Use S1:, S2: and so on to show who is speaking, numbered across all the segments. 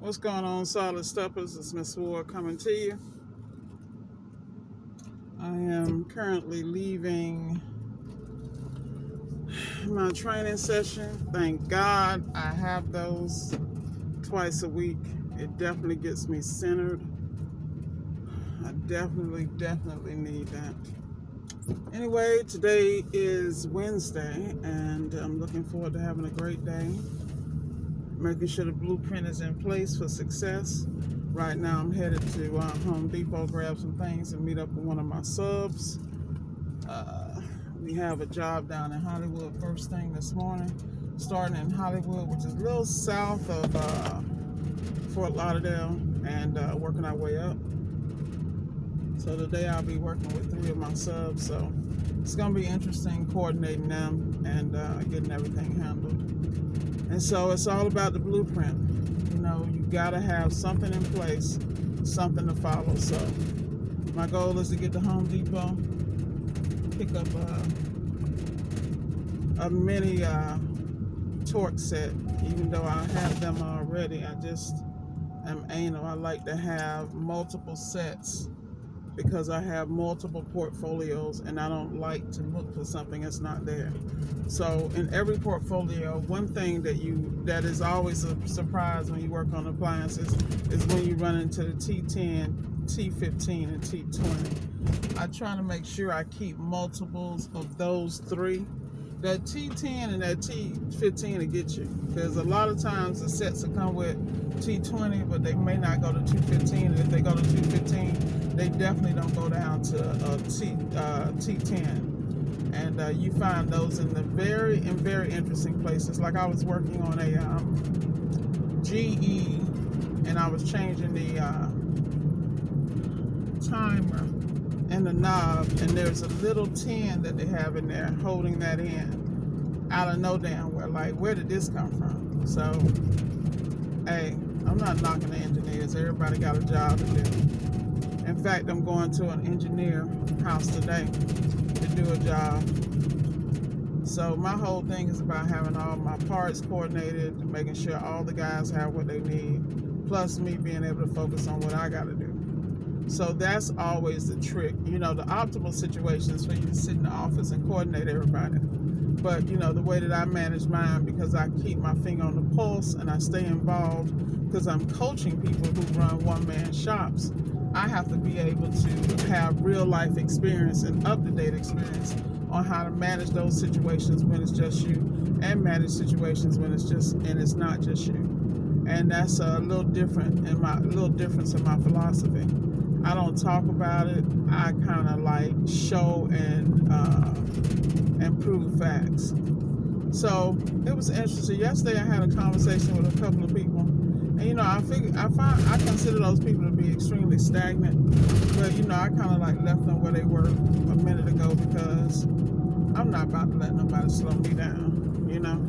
S1: What's going on, Solid Steppers? It's Miss Ward coming to you. I am currently leaving my training session. Thank God I have those twice a week. It definitely gets me centered. I definitely need that. Anyway, today is Wednesday, and I'm looking forward to having a great day. Making sure the blueprint is in place for success. Right now I'm headed to Home Depot, grab some things and meet up with one of my subs. We have a job down in Hollywood first thing this morning, starting in Hollywood, which is a little south of Fort Lauderdale, and working our way up. So today I'll be working with 3 of my subs, so it's going to be interesting coordinating them and getting everything handled. And so it's all about the blueprint. You know, you got to have something in place, something to follow. So my goal is to get to Home Depot, pick up a mini torque set. Even though I have them already, I just am anal. I like to have multiple sets because I have multiple portfolios and I don't like to look for something that's not there. So in every portfolio, one thing that is always a surprise when you work on appliances is when you run into the T10, T15, and T20. I try to make sure I keep multiples of those 3. That T10 and that T15 will get you, because a lot of times the sets will come with T20, but they may not go to T15, and if they go to T15, they definitely don't go down to T10. And you find those in the very interesting places. Like I was working on a GE, and I was changing the timer and the knob, and there's a little 10 that they have in there holding that in out of no damn where. Like, where did this come from? So, hey, I'm not knocking the engineers. Everybody got a job to do. In fact, I'm going to an engineer house today to do a job. So my whole thing is about having all my parts coordinated, making sure all the guys have what they need, plus me being able to focus on what I got to do. So that's always the trick. You know, the optimal situation is for you to sit in the office and coordinate everybody. But, you know, the way that I manage mine, because I keep my finger on the pulse and I stay involved, because I'm coaching people who run one-man shops, I have to be able to have real-life experience and up-to-date experience on how to manage those situations when it's just you, and manage situations when it's not just you. And that's a little difference in my philosophy. I don't talk about it. I kind of like show and prove facts. So it was interesting. Yesterday I had a conversation with a couple of people, and you know, I consider those people to be extremely stagnant. But you know, I kind of like left them where they were a minute ago, because I'm not about to let nobody slow me down. You know.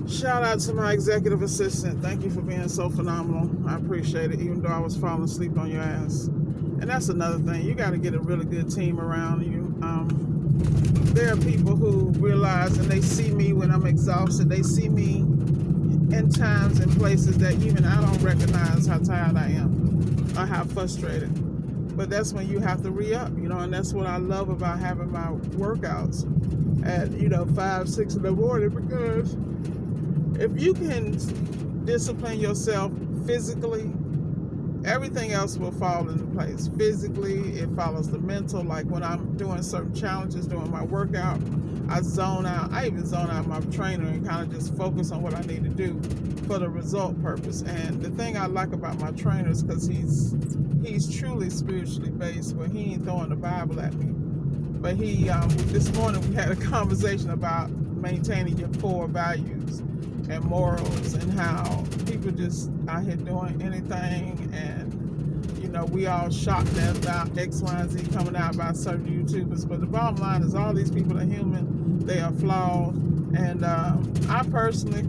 S1: Shout out to my executive assistant. Thank you for being so phenomenal. I appreciate it, even though I was falling asleep on your ass. And that's another thing. You got to get a really good team around you. There are people who realize, and they see me when I'm exhausted. They see me in times and places that even I don't recognize how tired I am or how frustrated. But that's when you have to re-up, you know, and that's what I love about having my workouts at, 5, 6 in the morning, because if you can discipline yourself physically, everything else will fall into place. Physically, it follows the mental. Like when I'm doing certain challenges during my workout, I zone out. I even zone out my trainer and kind of just focus on what I need to do for the result purpose. And the thing I like about my trainer is because he's truly spiritually based, where he ain't throwing the Bible at me. But this morning we had a conversation about maintaining your core values and morals, and how people just out here doing anything, and you know, we all shocked about X, Y, and Z coming out by certain YouTubers. But the bottom line is, all these people are human, they are flawed, and I personally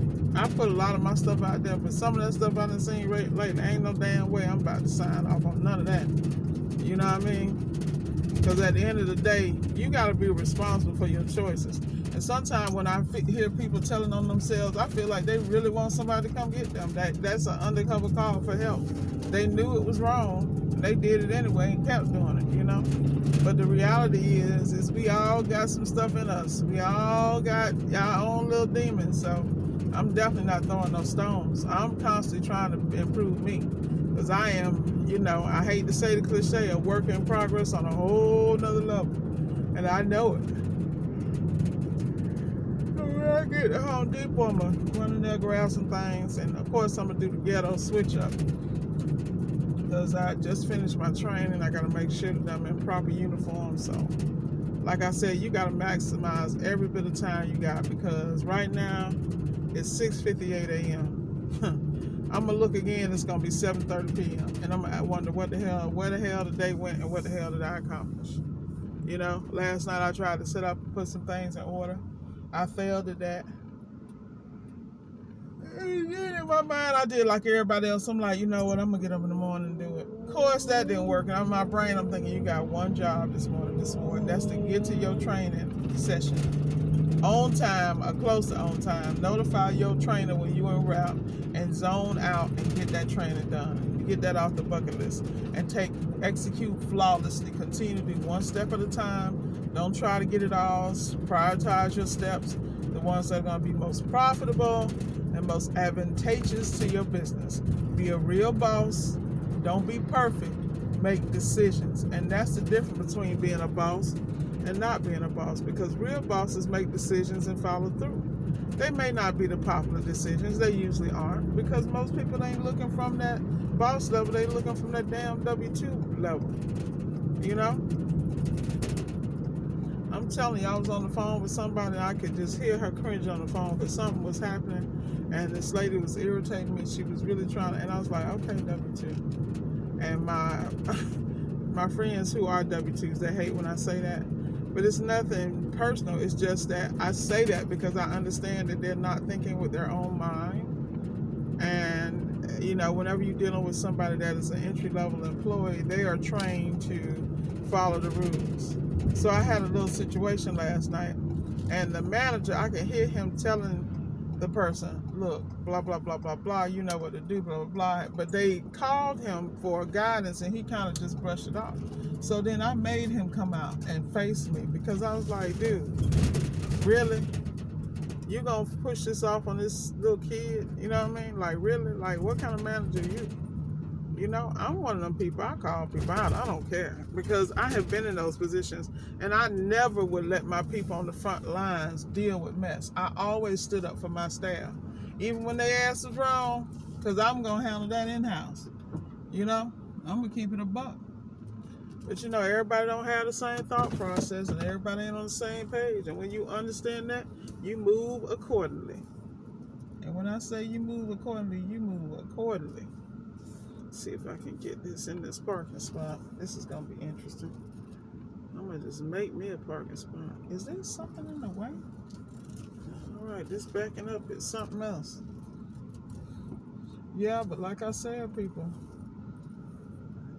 S1: put a lot of my stuff out there, but some of that stuff I done seen lately, ain't no damn way I'm about to sign off on none of that. You know what I mean? Because at the end of the day, you got to be responsible for your choices. And sometimes when I hear people telling on themselves, I feel like they really want somebody to come get them. That's an undercover call for help. They knew it was wrong, and they did it anyway and kept doing it, you know. But the reality is we all got some stuff in us. We all got our own little demons. So I'm definitely not throwing no stones. I'm constantly trying to improve me, because I am, you know, I hate to say the cliche, a work in progress on a whole nother level, and I know it. When I get to Home Depot, I'm gonna run in there, grab some things, and of course I'm gonna do the ghetto switch up, because I just finished my training. I gotta make sure that I'm in proper uniform. So like I said, you gotta maximize every bit of time you got, because right now it's 6:58 a.m. I'm gonna look again, it's gonna be 7:30 p.m. and I'm gonna wonder where the hell the day went and what the hell did I accomplish. You know, last night I tried to set up and put some things in order. I failed at that. And in my mind, I did like everybody else. I'm like, you know what, I'm gonna get up in the morning and do it. Of course, that didn't work. And in my brain, I'm thinking, you got one job this morning. That's to get to your training session on time or close to on time. Notify your trainer when you're en route and zone out and get that training done. Get that off the bucket list and execute flawlessly. Continue to do one step at a time. Don't try to get it all. Prioritize your steps, the ones that are going to be most profitable and most advantageous to your business. Be a real boss. Don't be perfect. Make decisions. And that's the difference between being a boss and not being a boss, because real bosses make decisions and follow through. They may not be the popular decisions. They usually aren't, because most people ain't looking from that boss level. They looking from that damn W-2 level. You know? I'm telling you, I was on the phone with somebody and I could just hear her cringe on the phone because something was happening and this lady was irritating me. She was really trying to, and I was like, okay, W-2. And my friends who are W-2s, they hate when I say that. But it's nothing personal. It's just that I say that because I understand that they're not thinking with their own mind. And, you know, whenever you're dealing with somebody that is an entry-level employee, they are trained to follow the rules. So I had a little situation last night, and the manager, I could hear him telling the person, look, blah, blah, blah, blah, blah, you know what to do, blah, blah, blah. But they called him for guidance, and he kind of just brushed it off. So then I made him come out and face me, because I was like, dude, really? You gonna push this off on this little kid? You know what I mean? Like, really? Like, what kind of manager are you? You know, I'm one of them people, I call people out. I don't care, because I have been in those positions, and I never would let my people on the front lines deal with mess. I always stood up for my staff, even when they ass was wrong, because I'm going to handle that in-house. You know, I'm going to keep it a buck. But, you know, everybody don't have the same thought process, and everybody ain't on the same page. And when you understand that, you move accordingly. And when I say you move accordingly, you move accordingly. See if I can get this in this parking spot. This is going to be interesting. I'm going to just make me a parking spot. Is there something in the way? Alright, this backing up is something else. Yeah, but like I said, people,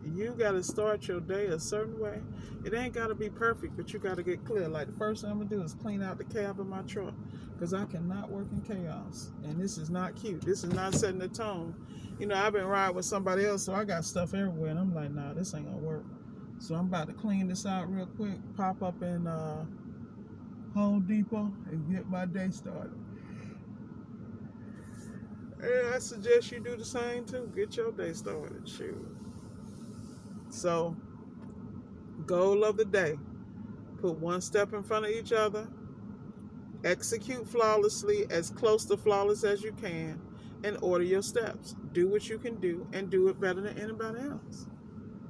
S1: you got to start your day a certain way. It ain't got to be perfect, but you got to get clear. Like, the first thing I'm going to do is clean out the cab of my truck, because I cannot work in chaos. And this is not cute. This is not setting the tone. You know, I've been riding with somebody else, so I got stuff everywhere, and I'm like, nah, this ain't gonna work. So I'm about to clean this out real quick, pop up in Home Depot, and get my day started. And I suggest you do the same too. Get your day started, shoot. So, goal of the day: put one step in front of each other, execute flawlessly, as close to flawless as you can, and order your steps. Do what you can do and do it better than anybody else.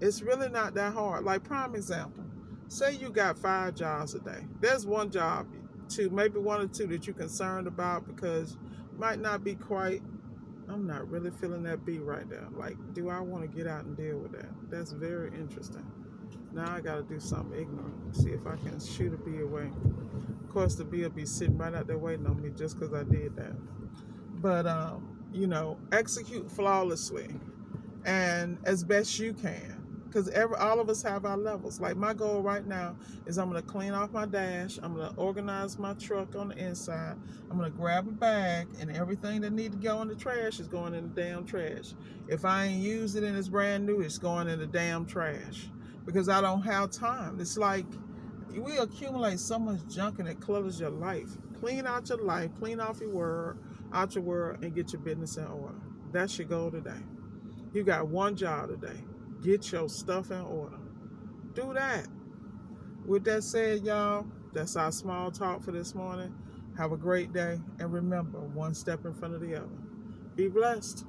S1: It's really not that hard. Like, prime example, say you got 5 jobs a day. There's one job, maybe 1 or 2 that you're concerned about because might not be quite, I'm not really feeling that beat right now. Like, do I want to get out and deal with that? That's very interesting. Now I got to do something ignorant. See if I can shoot a bee away. Of course, the bee will be sitting right out there waiting on me just because I did that. But, you know, execute flawlessly and as best you can. because all of us have our levels. Like my goal right now is I'm going to clean off my dash. I'm going to organize my truck on the inside. I'm going to grab a bag, and everything that need to go in the trash is going in the damn trash. If I ain't used it and it's brand new, it's going in the damn trash, because I don't have time. It's like we accumulate so much junk and it clutters your life. Clean out your life, clean off your world, and get your business in order. That's your goal today. You got one job today. Get your stuff in order. Do that. With that said, y'all, that's our small talk for this morning. Have a great day, and remember, one step in front of the other. Be blessed.